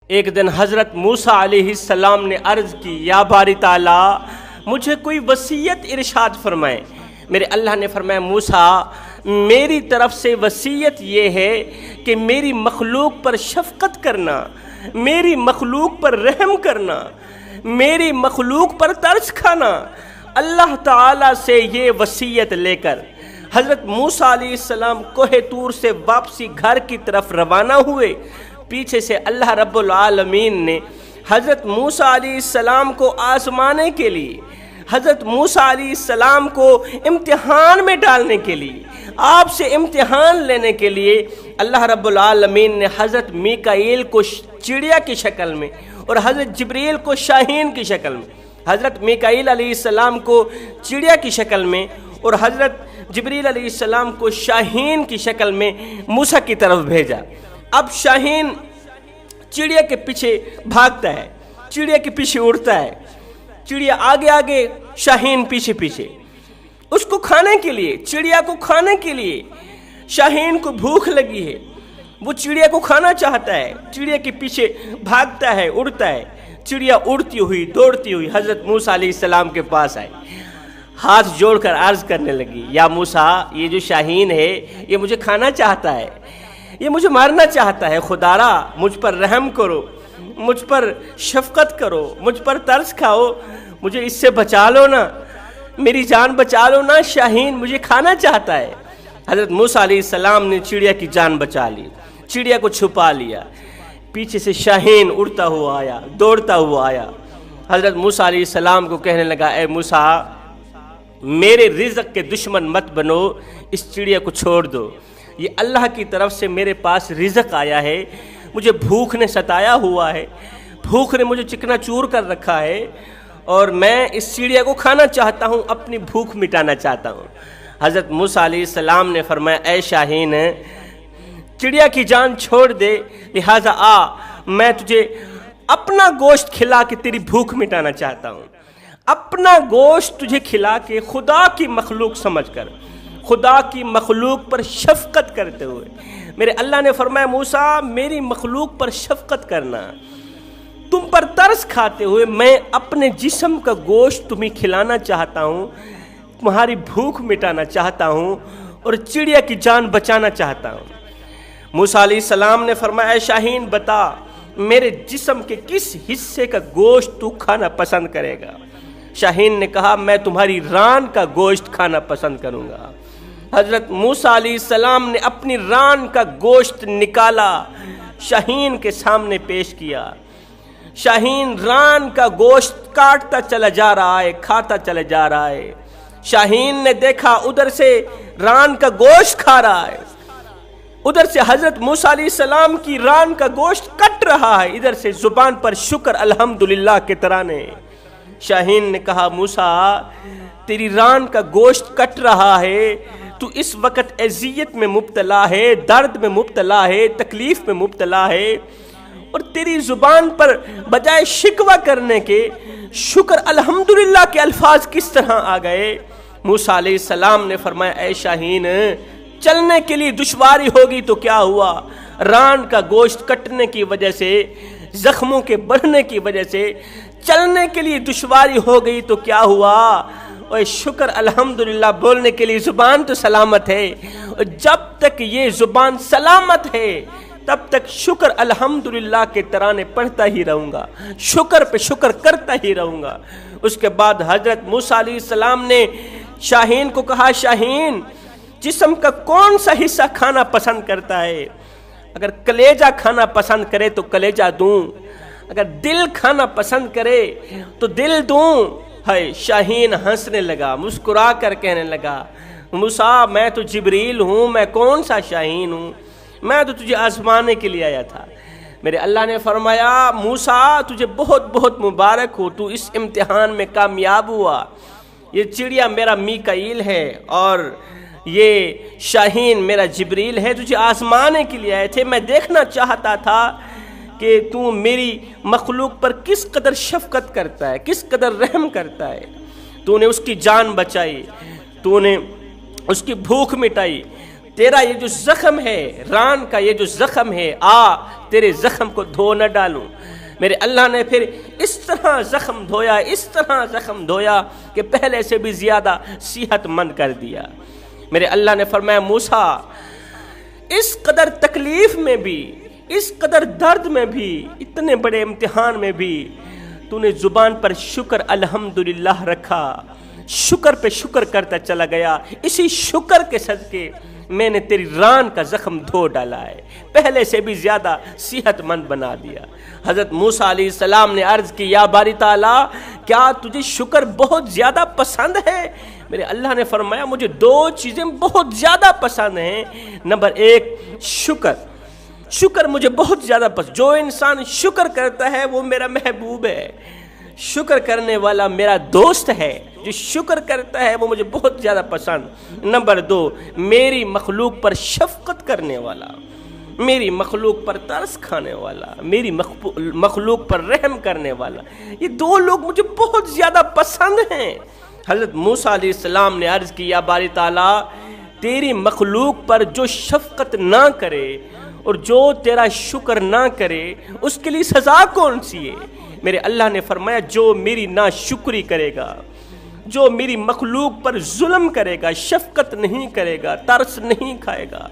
ایک دن حضرت موسیٰ علیہ السلام نے عرض کی، یا باری تعالیٰ مجھے کوئی وصیت ارشاد فرمائے۔ میرے اللہ نے فرمایا، موسیٰ میری طرف سے وصیت یہ ہے کہ میری مخلوق پر شفقت کرنا، میری مخلوق پر رحم کرنا، میری مخلوق پر ترس کھانا۔ اللہ تعالیٰ سے یہ وصیت لے کر حضرت موسیٰ علیہ السلام کوہ طور سے واپسی گھر کی طرف روانہ ہوئے۔ پیچھے سے اللہ رب العالمین نے حضرت موسیٰ علیہ السلام کو آزمانے کے لیے، حضرت موسیٰ علیہ السلام کو امتحان میں ڈالنے کے لیے، آپ سے امتحان لینے کے لیے اللہ رب العالمین نے حضرت میکائیل کو چڑیا کی شکل میں اور حضرت جبریل کو شاہین کی شکل میں، حضرت میکائیل علیہ السلام کو چڑیا کی شکل میں اور حضرت جبریل علیہ السلام کو شاہین کی شکل میں موسیٰ کی طرف بھیجا۔ اب شاہین چڑیا کے پیچھے بھاگتا ہے، چڑیا کے پیچھے اڑتا ہے، چڑیا آگے آگے، شاہین پیچھے پیچھے، اس کو کھانے کے لیے، چڑیا کو کھانے کے لیے۔ شاہین کو بھوک لگی ہے، وہ چڑیا کو کھانا چاہتا ہے، چڑیا کے پیچھے بھاگتا ہے، اڑتا ہے۔ چڑیا اڑتی ہوئی دوڑتی ہوئی حضرت موسیٰ علیہ السلام کے پاس آئی، ہاتھ جوڑ کر عرض کرنے لگی، یا موسیٰ یہ جو شاہین ہے یہ مجھے کھانا چاہتا ہے، یہ مجھے مارنا چاہتا ہے، خدارا مجھ پر رحم کرو، مجھ پر شفقت کرو، مجھ پر ترس کھاؤ، مجھے اس سے بچا لو نا، میری جان بچا لو نا، شاہین مجھے کھانا چاہتا ہے۔ حضرت موسیٰ علیہ السلام نے چڑیا کی جان بچا لی، چڑیا کو چھپا لیا۔ پیچھے سے شاہین اڑتا ہوا آیا، دوڑتا ہوا آیا، حضرت موسیٰ علیہ السلام کو کہنے لگا، اے موسیٰ میرے رزق کے دشمن مت بنو، اس چڑیا کو چھوڑ دو، یہ اللہ کی طرف سے میرے پاس رزق آیا ہے، مجھے بھوک نے ستایا ہوا ہے، بھوک نے مجھے چکنا چور کر رکھا ہے اور میں اس چڑیا کو کھانا چاہتا ہوں، اپنی بھوک مٹانا چاہتا ہوں۔ حضرت موسیٰ علیہ السلام نے فرمایا، اے شاہین چڑیا کی جان چھوڑ دے، لہٰذا میں تجھے اپنا گوشت کھلا کے تیری بھوک مٹانا چاہتا ہوں، اپنا گوشت تجھے کھلا کے خدا کی مخلوق سمجھ کر، خدا کی مخلوق پر شفقت کرتے ہوئے۔ میرے اللہ نے فرمایا، موسیٰ میری مخلوق پر شفقت کرنا، تم پر ترس کھاتے ہوئے میں اپنے جسم کا گوشت تمہیں کھلانا چاہتا ہوں، تمہاری بھوک مٹانا چاہتا ہوں اور چڑیا کی جان بچانا چاہتا ہوں۔ موسیٰ علیہ السلام نے فرمایا، اے شاہین بتا میرے جسم کے کس حصے کا گوشت تو کھانا پسند کرے گا؟ شاہین نے کہا، میں تمہاری ران کا گوشت کھانا پسند کروں گا۔ حضرت موسیٰ علیہ السلام نے اپنی ران کا گوشت نکالا، شاہین کے سامنے پیش کیا۔ شاہین ران کا گوشت کاٹتا چلا جا رہا ہے، کھاتا چلا جا رہا ہے۔ شاہین نے دیکھا ادھر سے ران کا گوشت کھا رہا ہے، ادھر سے حضرت موسیٰ علیہ السلام کی ران کا گوشت کٹ رہا ہے، ادھر سے زبان پر شکر الحمدللہ کے ترانے۔ شاہین نے کہا، موسیٰ تیری ران کا گوشت کٹ رہا ہے، تو اس وقت اذیت میں مبتلا ہے، درد میں مبتلا ہے، تکلیف میں مبتلا ہے، اور تیری زبان پر بجائے شکوہ کرنے کے شکر الحمدللہ کے الفاظ کس طرح آ گئے؟ موسیٰ علیہ السلام نے فرمایا، اے شاہین چلنے کے لیے دشواری ہوگی تو کیا ہوا، ران کا گوشت کٹنے کی وجہ سے، زخموں کے بڑھنے کی وجہ سے چلنے کے لیے دشواری ہو گئی تو کیا ہوا، اور شکر الحمدللہ بولنے کے لیے زبان تو سلامت ہے، اور جب تک یہ زبان سلامت ہے تب تک شکر الحمدللہ کے ترانے پڑھتا ہی رہوں گا، شکر پہ شکر کرتا ہی رہوں گا۔ اس کے بعد حضرت موسیٰ علیہ السلام نے شاہین کو کہا، شاہین جسم کا کون سا حصہ کھانا پسند کرتا ہے؟ اگر کلیجہ کھانا پسند کرے تو کلیجہ دوں، اگر دل کھانا پسند کرے تو دل دوں۔ ہے شاہین ہنسنے لگا، مسکرا کر کہنے لگا، موسیٰ میں تو جبریل ہوں، میں کون سا شاہین ہوں، میں تو تجھے آزمانے کے لیے آیا تھا۔ میرے اللہ نے فرمایا، موسیٰ تجھے بہت بہت مبارک ہو، تو اس امتحان میں کامیاب ہوا۔ یہ چڑیا میرا میکائیل ہے اور یہ شاہین میرا جبریل ہے، تجھے آزمانے کے لیے آئے تھے۔ میں دیکھنا چاہتا تھا کہ تو میری مخلوق پر کس قدر شفقت کرتا ہے، کس قدر رحم کرتا ہے۔ تو نے اس کی جان بچائی، تو نے اس کی بھوک مٹائی، تیرا یہ جو زخم ہے، ران کا یہ جو زخم ہے، آ تیرے زخم کو دھو نہ ڈالوں۔ میرے اللہ نے پھر اس طرح زخم دھویا، اس طرح زخم دھویا کہ پہلے سے بھی زیادہ صحت مند کر دیا۔ میرے اللہ نے فرمایا موسیٰ، اس قدر تکلیف میں بھی، اس قدر درد میں بھی، اتنے بڑے امتحان میں بھی تو نے زبان پر شکر الحمدللہ رکھا، شکر پہ شکر کرتا چلا گیا، اسی شکر کے صدقے میں نے تیری ران کا زخم دھو ڈالا ہے، پہلے سے بھی زیادہ صحت مند بنا دیا۔ حضرت موسیٰ علیہ السلام نے عرض کی یا باری تعالیٰ، کیا تجھے شکر بہت زیادہ پسند ہے؟ میرے اللہ نے فرمایا مجھے دو چیزیں بہت زیادہ پسند ہیں۔ نمبر ایک شکر، شکر مجھے بہت زیادہ پسند، جو انسان شکر کرتا ہے وہ میرا محبوب ہے، شکر کرنے والا میرا دوست ہے، جو شکر کرتا ہے وہ مجھے بہت زیادہ پسند۔ نمبر دو، میری مخلوق پر شفقت کرنے والا، میری مخلوق پر ترس کھانے والا، میری مخلوق پر رحم کرنے والا، یہ دو لوگ مجھے بہت زیادہ پسند ہیں۔ حضرت موسیٰ علیہ السلام نے عرض کی یا باری تعالیٰ، تیری مخلوق پر جو شفقت نہ کرے اور جو تیرا شکر نہ کرے اس کے لیے سزا کون سی ہے؟ میرے اللہ نے فرمایا جو میری ناشکری کرے گا، جو میری مخلوق پر ظلم کرے گا، شفقت نہیں کرے گا، ترس نہیں کھائے گا،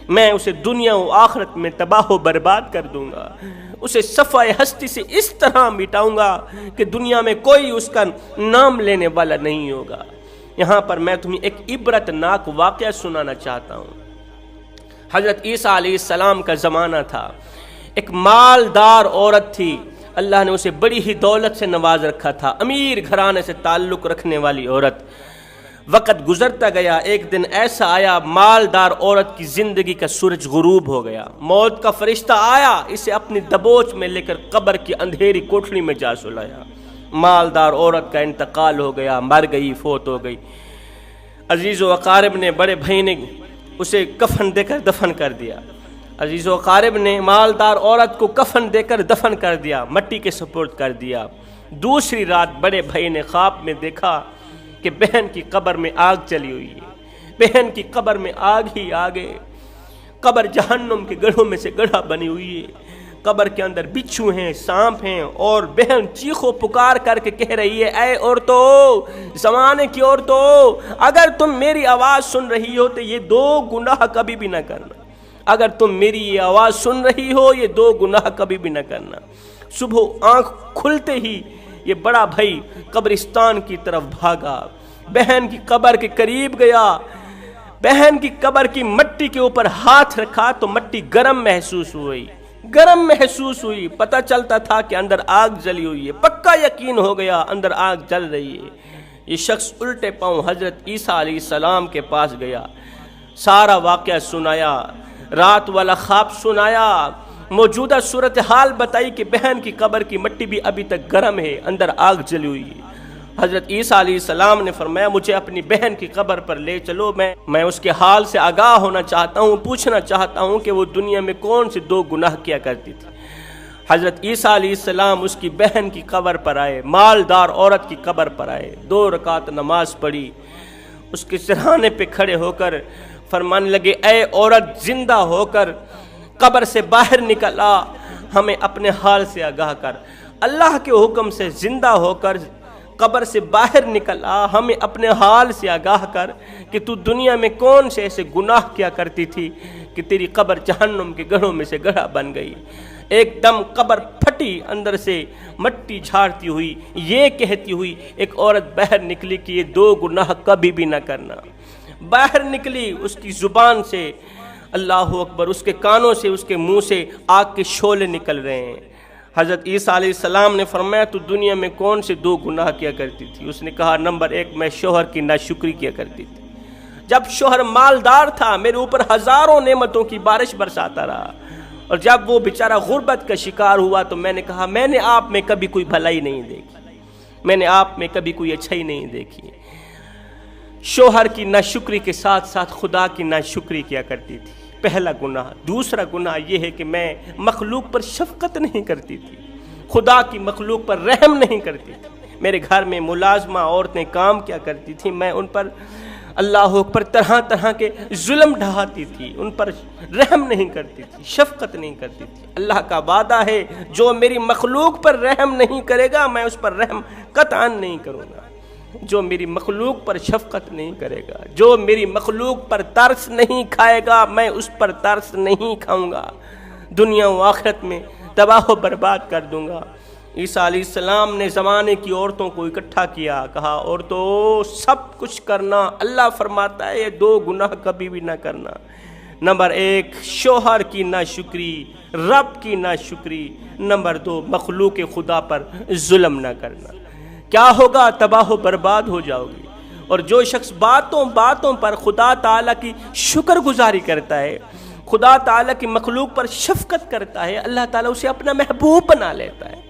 میں اسے دنیا و آخرت میں تباہ و برباد کر دوں گا، اسے صفحہ ہستی سے اس طرح مٹاؤں گا کہ دنیا میں کوئی اس کا نام لینے والا نہیں ہوگا۔ یہاں پر میں تمہیں ایک عبرت ناک واقعہ سنانا چاہتا ہوں۔ حضرت عیسیٰ علیہ السلام کا زمانہ تھا، ایک مالدار عورت تھی، اللہ نے اسے بڑی ہی دولت سے نواز رکھا تھا، امیر گھرانے سے تعلق رکھنے والی عورت۔ وقت گزرتا گیا، ایک دن ایسا آیا مالدار عورت کی زندگی کا سورج غروب ہو گیا، موت کا فرشتہ آیا، اسے اپنی دبوچ میں لے کر قبر کی اندھیری کوٹھری میں جا سلایا۔ مالدار عورت کا انتقال ہو گیا، مر گئی، فوت ہو گئی۔ عزیز و اقارب نے، بڑے بھائی نے اسے کفن دے کر دفن کر دیا، عزیز و اقارب نے مالدار عورت کو کفن دے کر دفن کر دیا، مٹی کے سپرد کر دیا۔ دوسری رات بڑے بھائی نے خواب میں دیکھا کہ بہن کی قبر میں آگ چلی ہوئی ہے، بہن کی قبر میں آگ ہی آگے، قبر جہنم کے گڑھوں میں سے گڑھا بنی ہوئی ہے، قبر کے اندر بچھو ہیں، سانپ ہیں، اور بہن چیخو پکار کر کے کہہ رہی ہے اے عورتوں، زمانے کی عورتوں، اگر تم میری آواز سن رہی ہو تو یہ دو گناہ کبھی بھی نہ کرنا، اگر تم میری یہ آواز سن رہی ہو یہ دو گناہ کبھی بھی نہ کرنا۔ صبح آنکھ کھلتے ہی یہ بڑا بھائی قبرستان کی طرف بھاگا، بہن کی قبر کے قریب گیا، بہن کی قبر کی مٹی کے اوپر ہاتھ رکھا تو مٹی گرم محسوس ہوئی، گرم محسوس ہوئی، پتہ چلتا تھا کہ اندر آگ جلی ہوئی ہے، پکا یقین ہو گیا اندر آگ جل رہی ہے۔ یہ شخص الٹے پاؤں حضرت عیسیٰ علیہ السلام کے پاس گیا، سارا واقعہ سنایا، رات والا خواب سنایا، موجودہ صورتحال بتائی کہ بہن کی قبر کی مٹی بھی ابھی تک گرم ہے، اندر آگ جلی ہوئی ہے۔ حضرت عیسیٰ علیہ السلام نے فرمایا مجھے اپنی بہن کی قبر پر لے چلو، میں اس کے حال سے آگاہ ہونا چاہتا ہوں، پوچھنا چاہتا ہوں کہ وہ دنیا میں کون سے دو گناہ کیا کرتی تھی۔ حضرت عیسیٰ علیہ السلام اس کی بہن کی قبر پر آئے، مالدار عورت کی قبر پر آئے، 2 رکعت نماز پڑھی، اس کے سرہانے پہ کھڑے ہو کر فرمانے لگے اے عورت، زندہ ہو کر قبر سے باہر نکل آ، ہمیں اپنے حال سے آگاہ کر، اللہ کے حکم سے زندہ ہو کر قبر سے باہر نکل آ، ہمیں اپنے حال سے آگاہ کر کہ تو دنیا میں کون سے ایسے گناہ کیا کرتی تھی کہ تیری قبر جہنم کے گڑھوں میں سے گڑھا بن گئی۔ ایک دم قبر پھٹی، اندر سے مٹی جھاڑتی ہوئی یہ کہتی ہوئی ایک عورت باہر نکلی کہ یہ 2 گناہ کبھی بھی نہ کرنا۔ باہر نکلی، اس کی زبان سے اللہ اکبر، اس کے کانوں سے، اس کے منہ سے آگ کے شعلے نکل رہے ہیں۔ حضرت عیسیٰ علیہ السلام نے فرمایا تو دنیا میں کون سے 2 گناہ کیا کرتی تھی؟ اس نے کہا نمبر 1 میں شوہر کی ناشکری کیا کرتی تھی، جب شوہر مالدار تھا میرے اوپر ہزاروں نعمتوں کی بارش برساتا رہا، اور جب وہ بیچارہ غربت کا شکار ہوا تو میں نے کہا میں نے آپ میں کبھی کوئی بھلائی نہیں دیکھی، میں نے آپ میں کبھی کوئی اچھائی نہیں دیکھی۔ شوہر کی ناشکری کے ساتھ ساتھ خدا کی ناشکری کیا کرتی تھی، پہلا گناہ۔ دوسرا گناہ یہ ہے کہ میں مخلوق پر شفقت نہیں کرتی تھی، خدا کی مخلوق پر رحم نہیں کرتی تھی۔ میرے گھر میں ملازمہ عورتیں کام کیا کرتی تھیں، میں ان پر اللہ اکبر، طرح طرح کے ظلم ڈھاتی تھی، ان پر رحم نہیں کرتی تھی، شفقت نہیں کرتی تھی۔ اللہ کا وعدہ ہے جو میری مخلوق پر رحم نہیں کرے گا میں اس پر رحم قطعاً نہیں کروں گا۔ جو میری مخلوق پر شفقت نہیں کرے گا، جو میری مخلوق پر ترس نہیں کھائے گا میں اس پر ترس نہیں کھاؤں گا، دنیا و آخرت میں تباہ و برباد کر دوں گا۔ عیسیٰ علیہ السلام نے زمانے کی عورتوں کو اکٹھا کیا، کہا عورتوں سب کچھ کرنا، اللہ فرماتا ہے یہ 2 گناہ کبھی بھی نہ کرنا۔ نمبر 1 شوہر کی ناشکری، رب کی ناشکری۔ نمبر 2 مخلوق خدا پر ظلم نہ کرنا۔ کیا ہوگا؟ تباہ و برباد ہو جاؤ گی۔ اور جو شخص باتوں باتوں پر خدا تعالیٰ کی شکر گزاری کرتا ہے، خدا تعالیٰ کی مخلوق پر شفقت کرتا ہے، اللہ تعالیٰ اسے اپنا محبوب بنا لیتا ہے۔